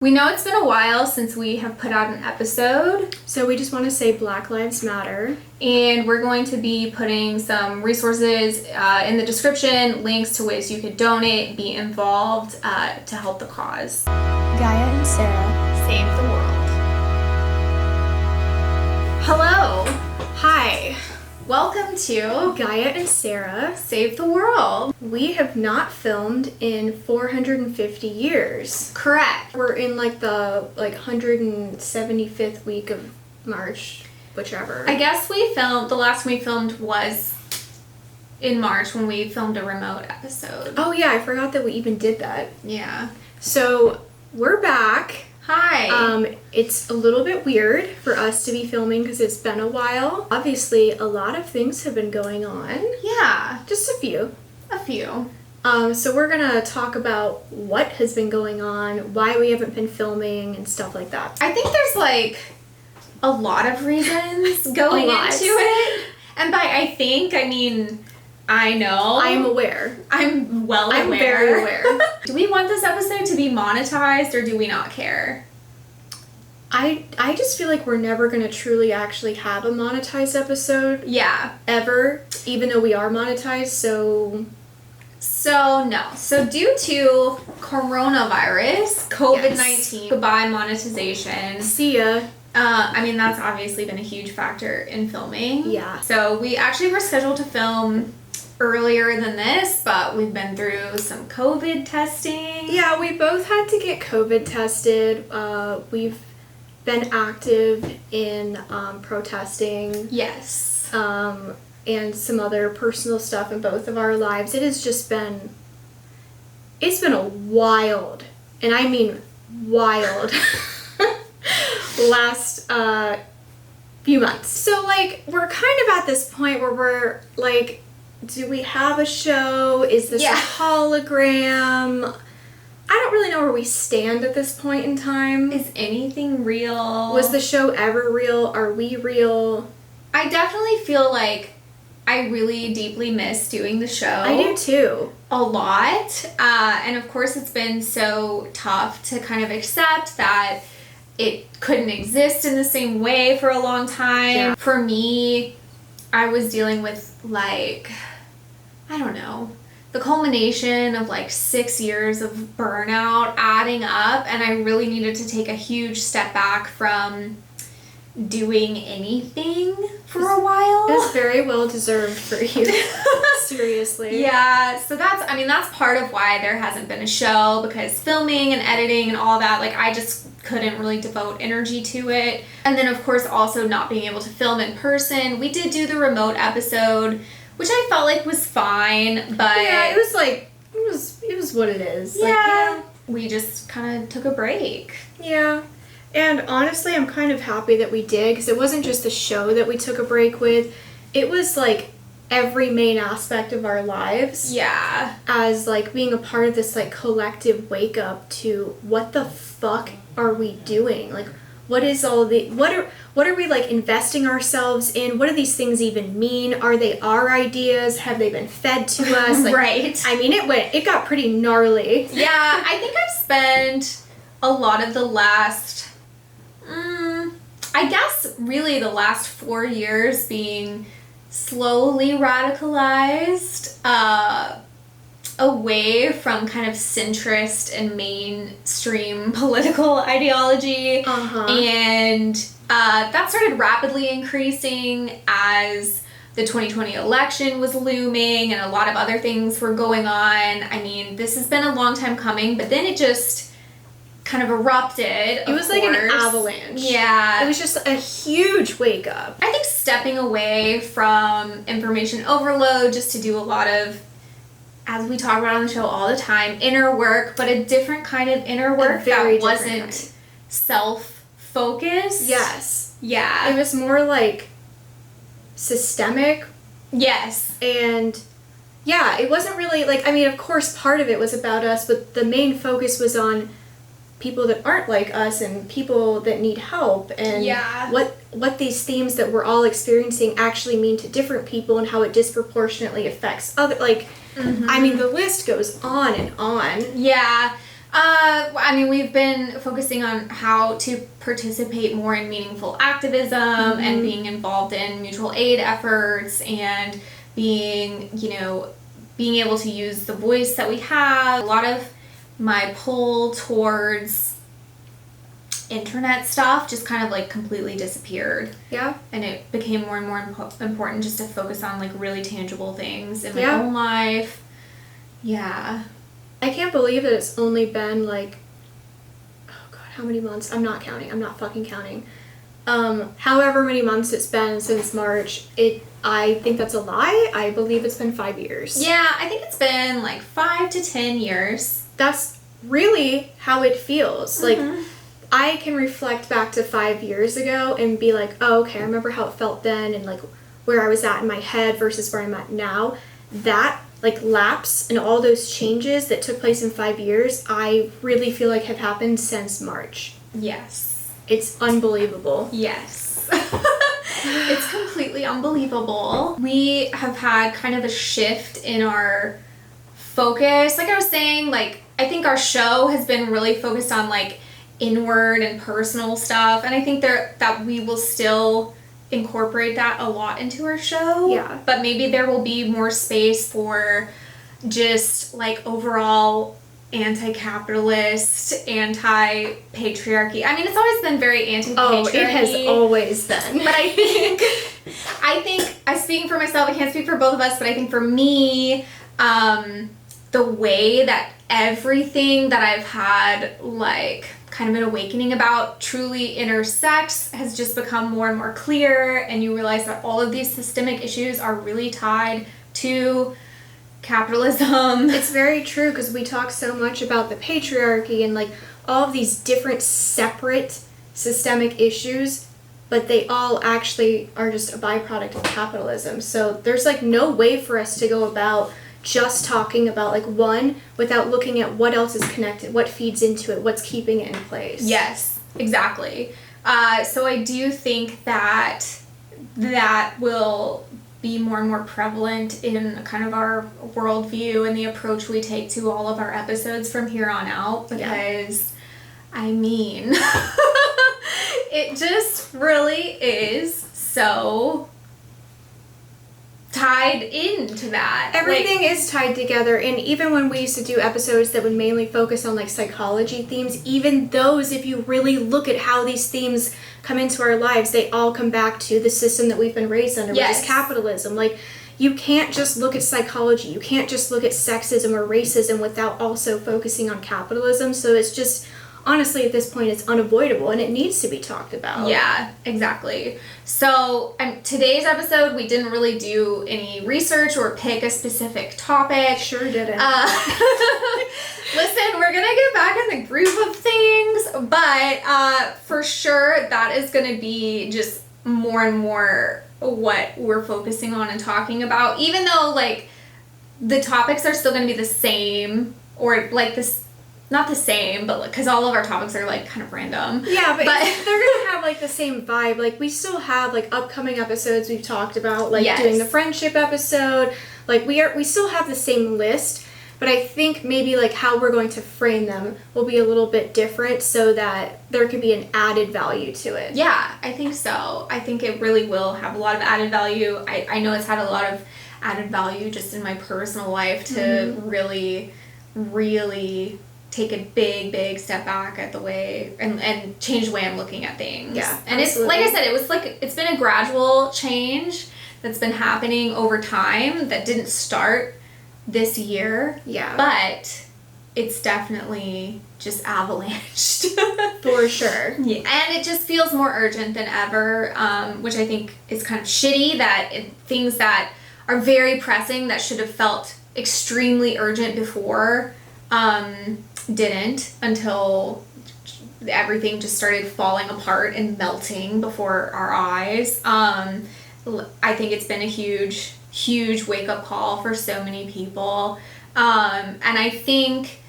We know it's been a while since we have put out an episode, so we just want to say Black Lives Matter. And we're going to be putting some resources in the description, links to ways you could donate, be involved to help the cause. Gaia and Sara save the world. Hello. Hi. Welcome to Gaia and Sara Save the World. We have not filmed in 450 years. Correct. We're in the 175th week of March, whichever. I guess the last we filmed was in March when we filmed a remote episode. Oh yeah, I forgot that we even did that. Yeah. So we're back. Hi. It's a little bit weird for us to be filming because it's been a while. Obviously, a lot of things have been going on. Yeah. Just a few. So we're gonna talk about what has been going on, why we haven't been filming, and stuff like that. I think there's a lot of reasons going into it. And by I think, I mean I know. I'm aware. I'm well aware. I'm very aware. Do we want this episode to be monetized or do we not care? I just feel like we're never going to truly actually have a monetized episode. Yeah. Ever. Even though we are monetized, So no. So due to coronavirus, COVID-19, yes. Goodbye monetization. See ya. That's obviously been a huge factor in filming. Yeah. So we actually were scheduled to film earlier than this, but we've been through some COVID testing. Yeah, we both had to get COVID tested. We've been active in protesting. Yes. And some other personal stuff in both of our lives. It's been a wild, and I mean wild, last few months. So we're kind of at this point where we're do we have a show? Is this a hologram? I don't really know where we stand at this point in time. Is anything real? Was the show ever real? Are we real? I definitely feel like I really deeply miss doing the show. I do too. A lot. And of course it's been so tough to kind of accept that it couldn't exist in the same way for a long time. Yeah. For me, I was dealing with I don't know, the culmination of 6 years of burnout adding up, and I really needed to take a huge step back from doing anything for a while. It was very well deserved for you. Seriously. Yeah, so that's part of why there hasn't been a show, because filming and editing and all that, I just couldn't really devote energy to it. And then of course also not being able to film in person. We did do the remote episode, which I felt was fine, but yeah, it was what it is. Yeah. We just kind of took a break. Yeah. And honestly, I'm kind of happy that we did, because it wasn't just the show that we took a break with. It was every main aspect of our lives. Yeah. As being a part of this collective wake up to what the fuck are we doing? What is all the what are we investing ourselves in? What do these things even mean? Are they our ideas? Have they been fed to us? Right. It got pretty gnarly. Yeah, I think I've spent a lot of the last I guess really the last 4 years being slowly radicalized away from kind of centrist and mainstream political ideology. And that started rapidly increasing as the 2020 election was looming and a lot of other things were going on. This has been a long time coming, but then it just kind of erupted. It was an avalanche. Yeah. It was just a huge wake up. I think stepping away from information overload just to do a lot of, as we talk about on the show all the time, inner work, but a different kind of inner work that wasn't self-focused. Yes. Yeah. It was more systemic. Yes. And yeah, it wasn't really of course part of it was about us, but the main focus was on people that aren't like us and people that need help, and what these themes that we're all experiencing actually mean to different people and how it disproportionately affects other the list goes on and on. Yeah. I mean, we've been focusing on how to participate more in meaningful activism and being involved in mutual aid efforts and being able to use the voice that we have. A lot of my pull towards internet stuff just kind of like completely disappeared. Yeah. And it became more and more important just to focus on like really tangible things in my own life. Yeah. I can't believe that it's only been like, oh God, how many months? I'm not counting. I'm not fucking counting. However many months it's been since March, I think that's a lie. I believe it's been 5 years. Yeah, I think it's been like 5 to 10 years. That's really how it feels. Like, I can reflect back to 5 years ago and be like, oh, okay, I remember how it felt then and like where I was at in my head versus where I'm at now. That like lapse and all those changes that took place in 5 years, I really feel like have happened since March. Yes. It's unbelievable. Yes. It's completely unbelievable. We have had kind of a shift in our focus. Like I was saying, like, I think our show has been really focused on like inward and personal stuff. And I think that we will still incorporate that a lot into our show. Yeah. But maybe there will be more space for just like overall anti-capitalist, anti-patriarchy. I mean, it's always been very anti-patriarchy. Oh, it has always been. But I think I'm speaking for myself, I can't speak for both of us, but I think for me, the way that everything that I've had like kind of an awakening about truly intersects has just become more and more clear, and you realize that all of these systemic issues are really tied to capitalism. It's very true, because we talk so much about the patriarchy and like all of these different separate systemic issues, but they all actually are just a byproduct of capitalism. So there's like no way for us to go about just talking about like one without looking at what else is connected, what feeds into it, what's keeping it in place. Yes, exactly. So I do think that will be more and more prevalent in kind of our worldview and the approach we take to all of our episodes from here on out, because I mean, it just really is so tied into that. Everything is tied together, and even when we used to do episodes that would mainly focus on like psychology themes, even those, if you really look at how these themes come into our lives, they all come back to the system that we've been raised under, which is capitalism. Like, you can't just look at psychology, you can't just look at sexism or racism without also focusing on capitalism. So it's just, honestly, at this point, it's unavoidable, and it needs to be talked about. Yeah, exactly. So today's episode, we didn't really do any research or pick a specific topic. Sure didn't. Listen, we're going to get back in the groove of things, but for sure, that is going to be just more and more what we're focusing on and talking about, even though, like, the topics are still going to be the same, or, like, this... Not the same, but because all of our topics are like kind of random. Yeah, but they're gonna have like the same vibe. Like, we still have like upcoming episodes we've talked about, like doing the friendship episode. Like, we still have the same list, but I think maybe like how we're going to frame them will be a little bit different, so that there could be an added value to it. Yeah, I think so. I think it really will have a lot of added value. I know it's had a lot of added value just in my personal life to really, really take a big step back at the way and change the way I'm looking at things. Yeah, and absolutely. It's like I said, it's been a gradual change that's been happening over time that didn't start this year. Yeah. But it's definitely just avalanched. For sure. Yeah. And it just feels more urgent than ever, which I think is kind of shitty, that things that are very pressing that should have felt extremely urgent before didn't, until everything just started falling apart and melting before our eyes. I think it's been a huge wake-up call for so many people. And I think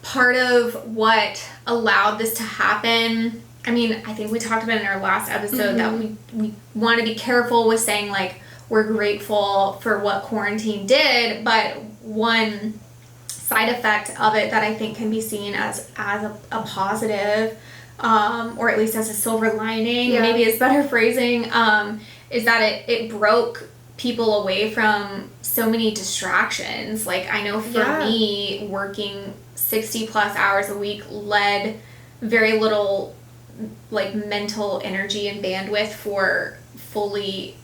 part of what allowed this to happen, I mean, I think we talked about in our last episode that we want to be careful with saying, like, we're grateful for what quarantine did, but one side effect of it that I think can be seen as a positive, or at least as a silver lining, maybe is better phrasing, is that it broke people away from so many distractions. Like, I know for me, working 60 plus hours a week led very little like mental energy and bandwidth for fully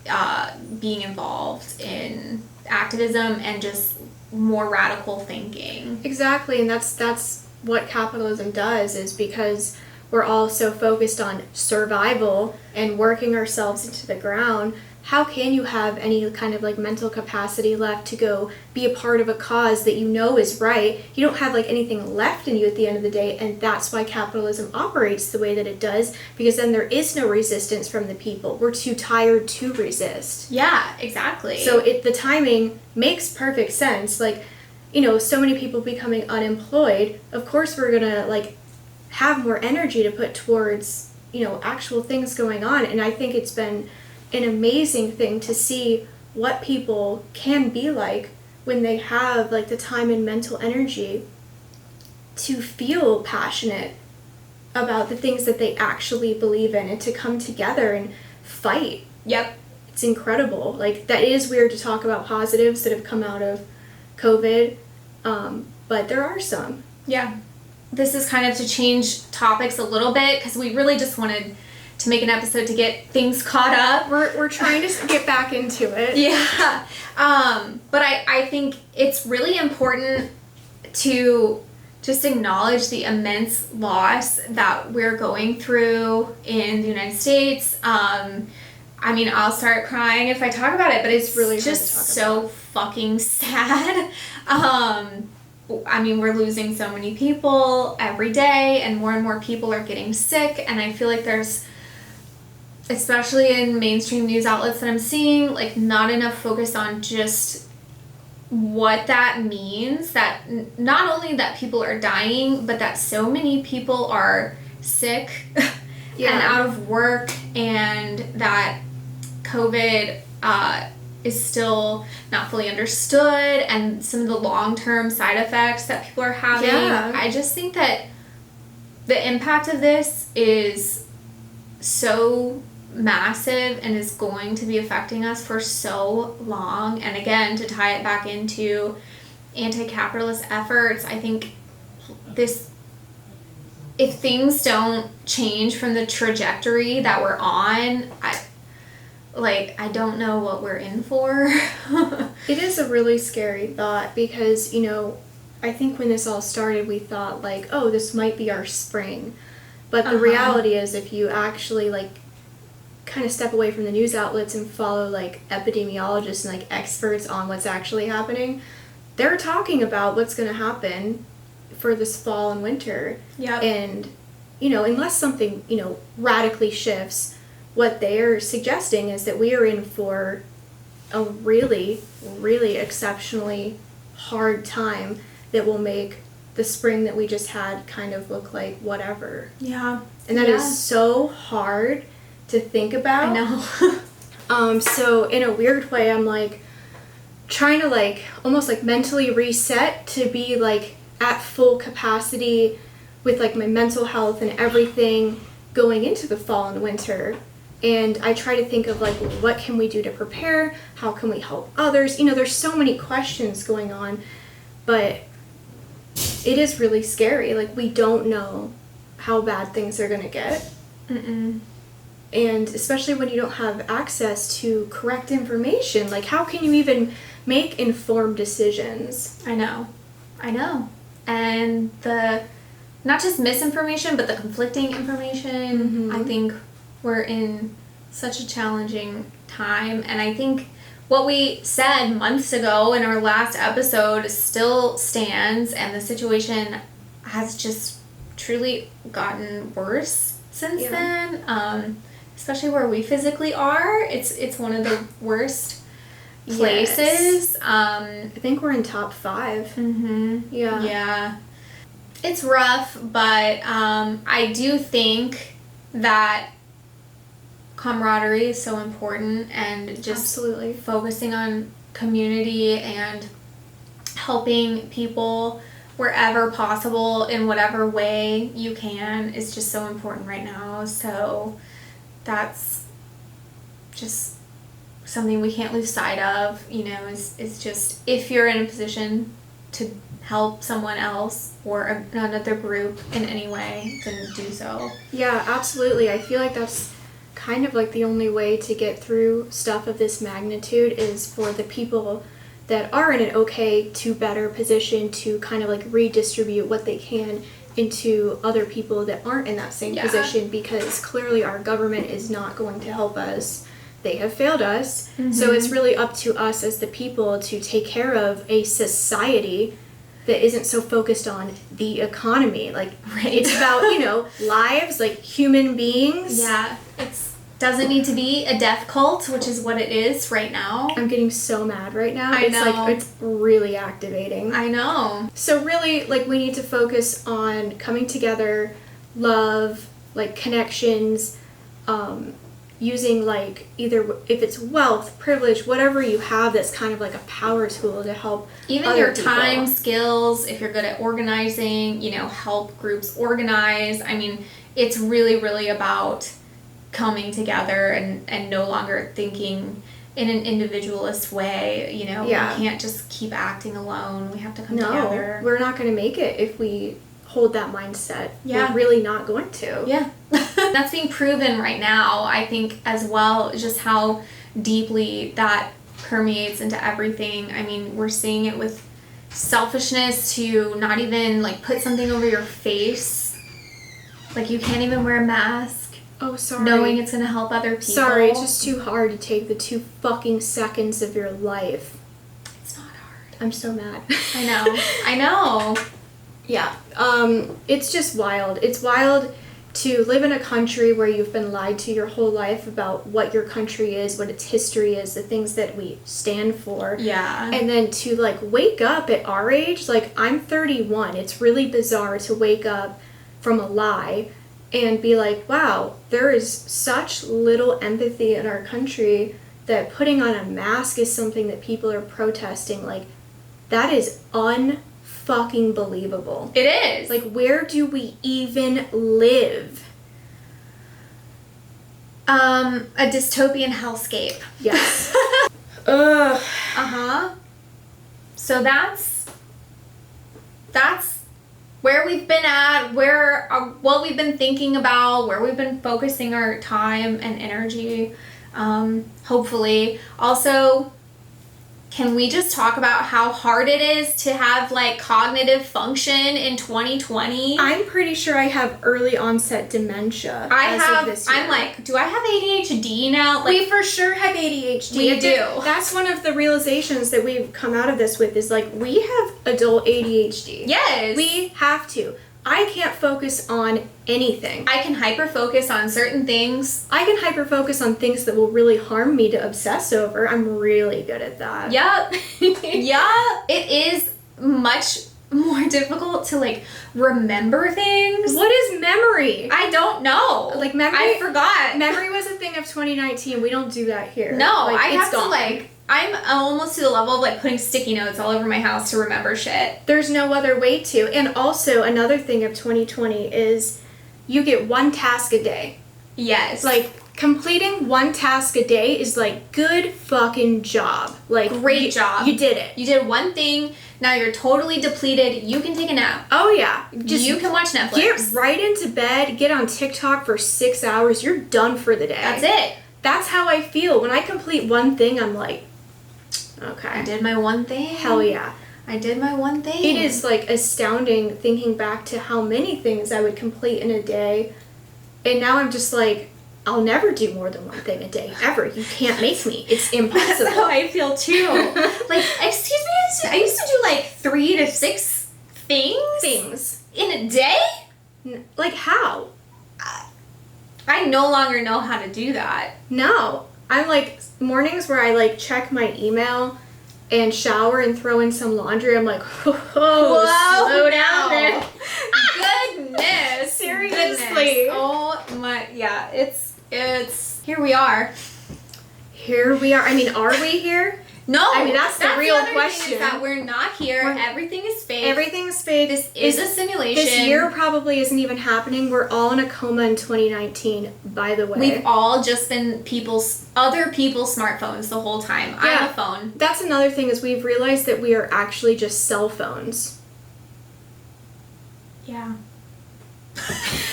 being involved in activism and just more radical thinking. Exactly, and that's what capitalism does, is because we're all so focused on survival and working ourselves into the ground. How can you have any kind of like mental capacity left to go be a part of a cause that you know is right? You don't have like anything left in you at the end of the day, and that's why capitalism operates the way that it does, because then there is no resistance from the people. We're too tired to resist. Yeah, exactly. So the timing makes perfect sense. Like, you know, so many people becoming unemployed, of course we're gonna like have more energy to put towards, you know, actual things going on. And I think it's been an amazing thing to see what people can be like when they have like the time and mental energy to feel passionate about the things that they actually believe in and to come together and fight. Yep. It's incredible. Like, that is weird to talk about positives that have come out of COVID, but there are some. Yeah. This is kind of to change topics a little bit, because we really just wanted to make an episode to get things caught up. We're trying to get back into it. Yeah. But I think it's really important to just acknowledge the immense loss that we're going through in the United States. I mean, I'll start crying if I talk about it, but it's really just so fucking sad. I mean, we're losing so many people every day, and more people are getting sick, and I feel like there's, especially in mainstream news outlets that I'm seeing, like, not enough focus on just what that means, that not only that people are dying, but that so many people are sick and out of work, and that COVID is still not fully understood, and some of the long-term side effects that people are having. I just think that the impact of this is so massive and is going to be affecting us for so long. And again, to tie it back into anti-capitalist efforts, I think if things don't change from the trajectory that we're on, I don't know what we're in for. It is a really scary thought, because, you know, I think when this all started, we thought like, oh, this might be our spring. But the reality is, if you actually like kind of step away from the news outlets and follow like epidemiologists and like experts on what's actually happening, they're talking about what's going to happen for this fall and winter. Yep. And, you know, unless something, you know, radically shifts, what they're suggesting is that we are in for a really, really exceptionally hard time that will make the spring that we just had kind of look like whatever. Yeah. And that is so hard to think about. I know. So in a weird way, I'm like trying to like almost like mentally reset to be like at full capacity with like my mental health and everything going into the fall and winter. And I try to think of like, what can we do to prepare? How can we help others? You know, there's so many questions going on, but it is really scary. Like, we don't know how bad things are going to get. Mm-mm. And especially when you don't have access to correct information, like, how can you even make informed decisions? I know. And not just misinformation, but the conflicting information. I think we're in such a challenging time, and I think what we said months ago in our last episode still stands, and the situation has just truly gotten worse since then. Especially where we physically are, it's one of the worst places. Yes. I think we're in top 5. Yeah. It's rough, but I do think that camaraderie is so important, and just focusing on community and helping people wherever possible in whatever way you can is just so important right now. So that's just something we can't lose sight of, you know, is just if you're in a position to help someone else or another group in any way, then do so. Yeah, absolutely. I feel like that's kind of like the only way to get through stuff of this magnitude is for the people that are in an okay to better position to kind of like redistribute what they can into other people that aren't in that same position, because clearly our government is not going to help us. They have failed us. So it's really up to us as the people to take care of a society that isn't so focused on the economy. Like, it's about, you know, lives, like human beings. Yeah, it's doesn't need to be a death cult, which is what it is right now. I'm getting so mad right now. I know. Like, it's really activating. I know. So really, like, we need to focus on coming together, love, like, connections, using, like, either if it's wealth, privilege, whatever you have that's kind of like a power tool to help even other your people. time skills, if you're good at organizing, you know, help groups organize. I mean, it's really, really about coming together and no longer thinking in an individualist way, you know. We can't just keep acting alone. We have to come together. We're not going to make it if we hold that mindset. Yeah. We're really not going to. Yeah. That's being proven right now, I think, as well, just how deeply that permeates into everything. I mean, we're seeing it with selfishness to not even, like, put something over your face. Like, you can't even wear a mask. Oh, sorry. Knowing it's going to help other people. Sorry, it's just too hard to take the 2 fucking seconds of your life. It's not hard. I'm so mad. I know. Yeah. It's just wild. It's wild to live in a country where you've been lied to your whole life about what your country is, what its history is, the things that we stand for. Yeah. And then to, like, wake up at our age, like, I'm 31. It's really bizarre to wake up from a lie and be like, wow, there is such little empathy in our country that putting on a mask is something that people are protesting. Like, that is unfucking believable. It is. Like, where do we even live? A dystopian hellscape. Yes. Ugh. Uh-huh. So that's where we've been at, what we've been thinking about, where we've been focusing our time and energy, hopefully. Also, can we just talk about how hard it is to have, like, cognitive function in 2020? I'm pretty sure I have early onset dementia. I'm like, do I have ADHD now? Like, we for sure have ADHD. We do. That's one of the realizations that we've come out of this with is, like, we have adult ADHD. Yes. We have to. I can't focus on anything. I can hyper-focus on certain things. I can hyper-focus on things that will really harm me to obsess over. I'm really good at that. Yep. Yeah. It is much more difficult to, like, remember things. What is memory? I don't know. Like, memory... I forgot. Memory was a thing of 2019. We don't do that here. No, like, I have gone. to, like... I'm almost to the level of, like, putting sticky notes all over my house to remember shit. There's no other way to. And also, another thing of 2020 is you get 1 task a day. Yes. Like, completing 1 task a day is, like, good fucking job. Like, great job. You did it. You did one thing. Now you're totally depleted. You can take a nap. Oh, yeah. You can watch Netflix. Get right into bed. Get on TikTok for 6 hours. You're done for the day. That's it. That's how I feel. When I complete one thing, I'm like... Okay. I did my one thing. Hell yeah. I did my one thing. It is, like, astounding thinking back to how many things I would complete in a day. And now I'm just like, I'll never do more than one thing a day. Ever. You can't make me. It's impossible. That's how I feel, too. Like, excuse me? I used to do, like, 3 to 6 things in a day? Like, how? I no longer know how to do that. No. I'm, like, mornings where I, like, check my email and shower and throw in some laundry, I'm like, whoa, slow down there. Goodness. Seriously. Goodness. Oh, my, yeah, it's, here we are. Here we are. I mean, are we here? No, I mean, that's the real question. Thing is that we're not here. Everything is fake. Everything's fake. This is a simulation. This year probably isn't even happening. We're all in a coma in 2019, by the way. We've all just been other people's smartphones the whole time. Yeah. I have a phone. That's another thing, is we've realized that we are actually just cell phones. Yeah.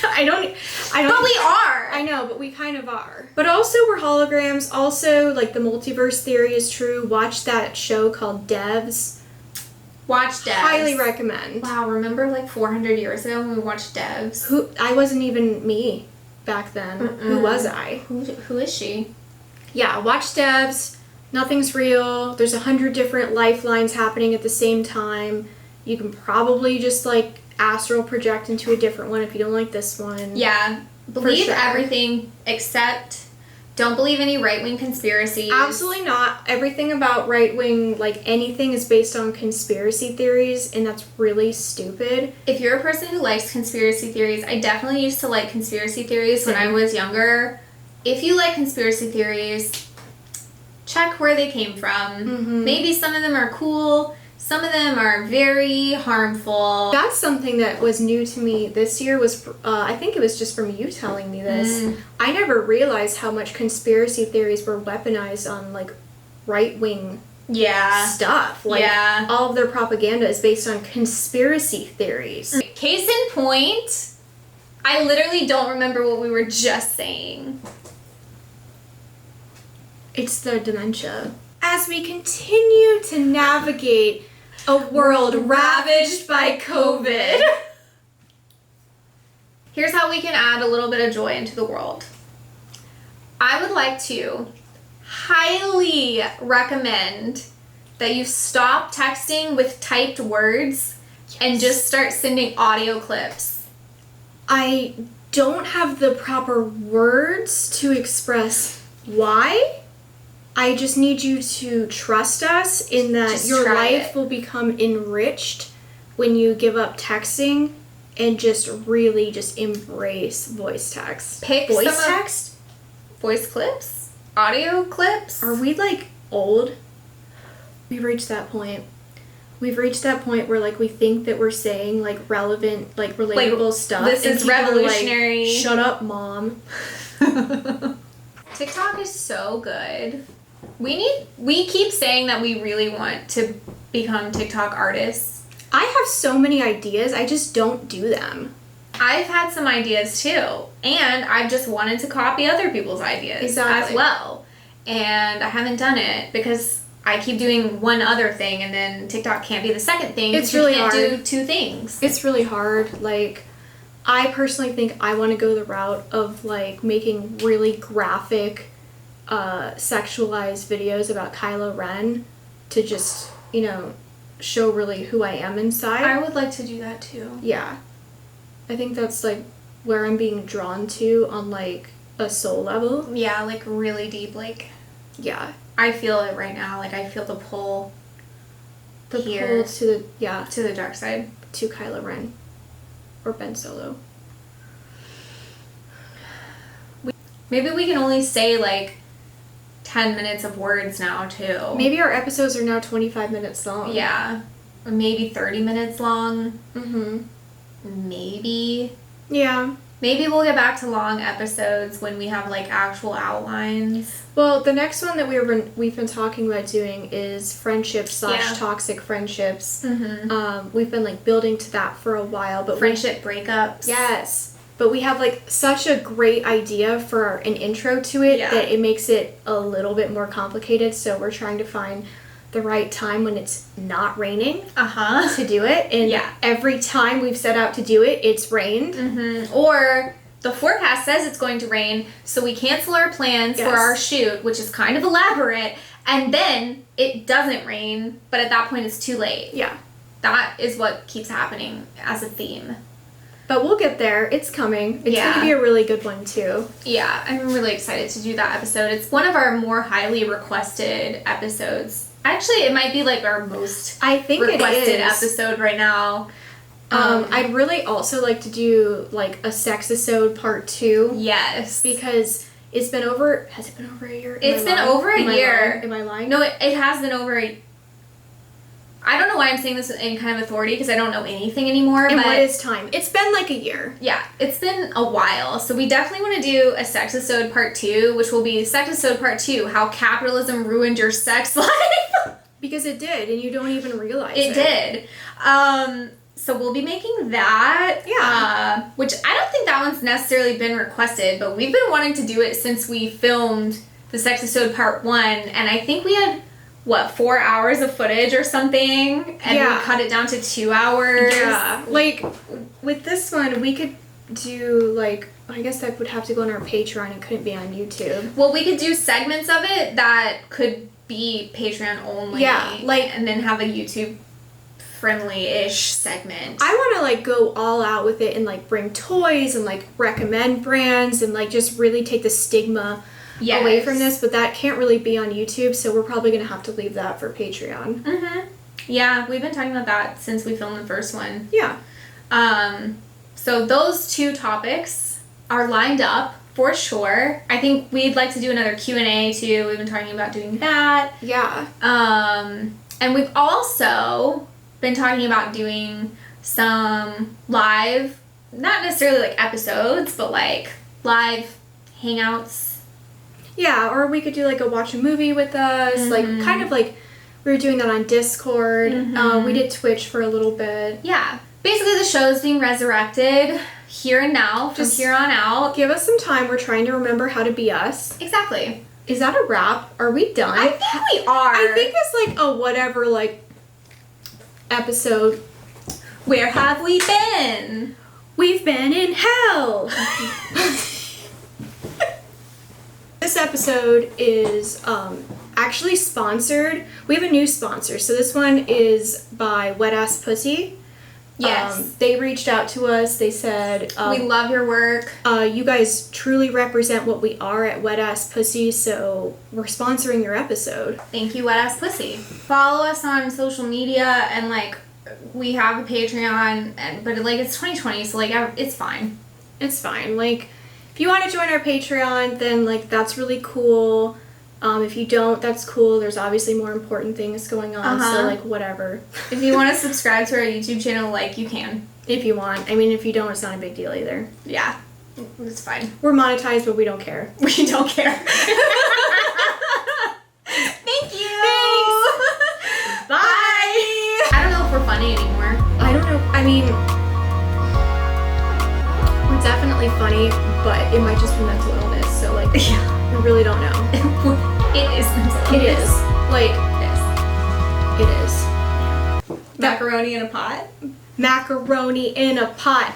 I don't. But we are. I know, but we kind of are. But also, we're holograms. Also, like, the multiverse theory is true. Watch that show called Devs. Watch Devs. Highly recommend. Wow, remember like 400 years ago when we watched Devs? I wasn't even me back then. Who was I? Who is she? Yeah, watch Devs. Nothing's real. There's 100 different lifelines happening at the same time. You can probably just, like, astral project into a different one if you don't like this one. Yeah. Believe everything except don't believe any right-wing conspiracies. Absolutely not. Everything about right-wing, like, anything is based on conspiracy theories, and that's really stupid. If you're a person who likes conspiracy theories, I definitely used to like conspiracy theories when I was younger. If you like conspiracy theories, check where they came from. Mm-hmm. Maybe some of them are cool. Some of them are very harmful. That's something that was new to me this year was, I think it was just from you telling me this. I never realized how much conspiracy theories were weaponized on, like, right-wing stuff. Like, all of their propaganda is based on conspiracy theories. Case in point, I literally don't remember what we were just saying. It's the dementia. As we continue to navigate a world ravaged by COVID. Here's how we can add a little bit of joy into the world. I would like to highly recommend that you stop texting with typed words and just start sending audio clips. I don't have the proper words to express why. I just need you to trust us in that just your life will become enriched when you give up texting and just really just embrace voice text. Pick voice text? Voice clips? Audio clips? Are we, like, old? We've reached that point. We've reached that point where, like, we think that we're saying, like, relevant, like, relatable stuff. This is revolutionary. Like, shut up, Mom. TikTok is so good. We keep saying that we really want to become TikTok artists. I have so many ideas, I just don't do them. I've had some ideas too, and I've just wanted to copy other people's ideas as well. And I haven't done it because I keep doing one other thing and then TikTok can't be the second thing. It's really hard. You can't do two things. It's really hard. Like, I personally think I want to go the route of, like, making really graphic sexualized videos about Kylo Ren to just, you know, show really who I am inside. I would like to do that too. Yeah. I think that's, like, where I'm being drawn to on, like, a soul level. Yeah, like, really deep, like... Yeah. I feel it right now. Like, I feel the pull to the... Yeah. To the dark side. To Kylo Ren. Or Ben Solo. Maybe we can only say, like... 10 minutes of words now, too. Maybe our episodes are now 25 minutes long. Yeah. Or maybe 30 minutes long. Mm-hmm. Maybe. Yeah. Maybe we'll get back to long episodes when we have, like, actual outlines. Well, the next one that we've been talking about doing is friendships / toxic friendships. Mm-hmm. We've been, like, building to that for a while. But friendship breakups. Yes. But we have, like, such a great idea for an intro to it that it makes it a little bit more complicated. So we're trying to find the right time when it's not raining to do it. And every time we've set out to do it, it's rained. Mm-hmm. Or the forecast says it's going to rain, so we cancel our plans for our shoot, which is kind of elaborate, and then it doesn't rain, but at that point it's too late. Yeah. That is what keeps happening as a theme. But we'll get there. It's coming. It's going to be a really good one, too. Yeah, I'm really excited to do that episode. It's one of our more highly requested episodes. Actually, it might be, like, our most requested episode right now. I'd really also like to do, like, a sex-isode part 2. Yes. Because Has it been over a year? It's been over a year. Am I lying? No, it has been over a... I don't know why I'm saying this in kind of authority because I don't know anything anymore. And but what is time? It's been like a year. Yeah, it's been a while. So we definitely want to do a Sexisode Part 2, which will be Sexisode Part 2, How Capitalism Ruined Your Sex Life. Because it did, and you don't even realize it. It did. So we'll be making that. Yeah. Which I don't think that one's necessarily been requested, but we've been wanting to do it since we filmed the Sexisode Part 1, and I think we had... 4 hours of footage or something? And we cut it down to 2 hours. Yeah. Like, with this one, we could do, like, I guess that would have to go on our Patreon and couldn't be on YouTube. Well, we could do segments of it that could be Patreon only. Yeah. Like, and then have a YouTube friendly-ish segment. I want to, like, go all out with it and, like, bring toys and, like, recommend brands and, like, just really take the stigma away from this, but that can't really be on YouTube, so we're probably going to have to leave that for Patreon. Mm-hmm. Yeah, we've been talking about that since we filmed the first one. Yeah. So those two topics are lined up for sure. I think we'd like to do another Q&A too. We've been talking about doing that. Yeah. And we've also been talking about doing some live, not necessarily like episodes, but like live hangouts. Yeah, or we could do like a watch a movie with us, like kind of like we were doing that on Discord. We did Twitch for a little bit. Yeah. Basically the show is being resurrected here and now, from here on out. Give us some time. We're trying to remember how to be us. Exactly. Is that a wrap? Are we done? I think we are. I think it's like a whatever, like, episode. Where have we been? We've been in hell. This episode is actually sponsored. We have a new sponsor. So this one is by Wet Ass Pussy. Yes. They reached out to us. They said... we love your work. You guys truly represent what we are at Wet Ass Pussy, so we're sponsoring your episode. Thank you, Wet Ass Pussy. Follow us on social media, and, like, we have a Patreon, but, like, it's 2020, so, like, it's fine. It's fine. Like... If you want to join our Patreon, then, like, that's really cool. If you don't, that's cool. There's obviously more important things going on, so, like, whatever. If you want to subscribe to our YouTube channel, like, you can. If you want. I mean, if you don't, it's not a big deal either. Yeah. It's fine. We're monetized, but we don't care. We don't care. Thank you! Thanks! Bye! I don't know if we're funny anymore. I don't know. I mean... We're definitely funny, but it might just be mental illness, so, like, we really don't know. It is mental illness. It is. Like, it is. Macaroni in a pot? Macaroni in a pot.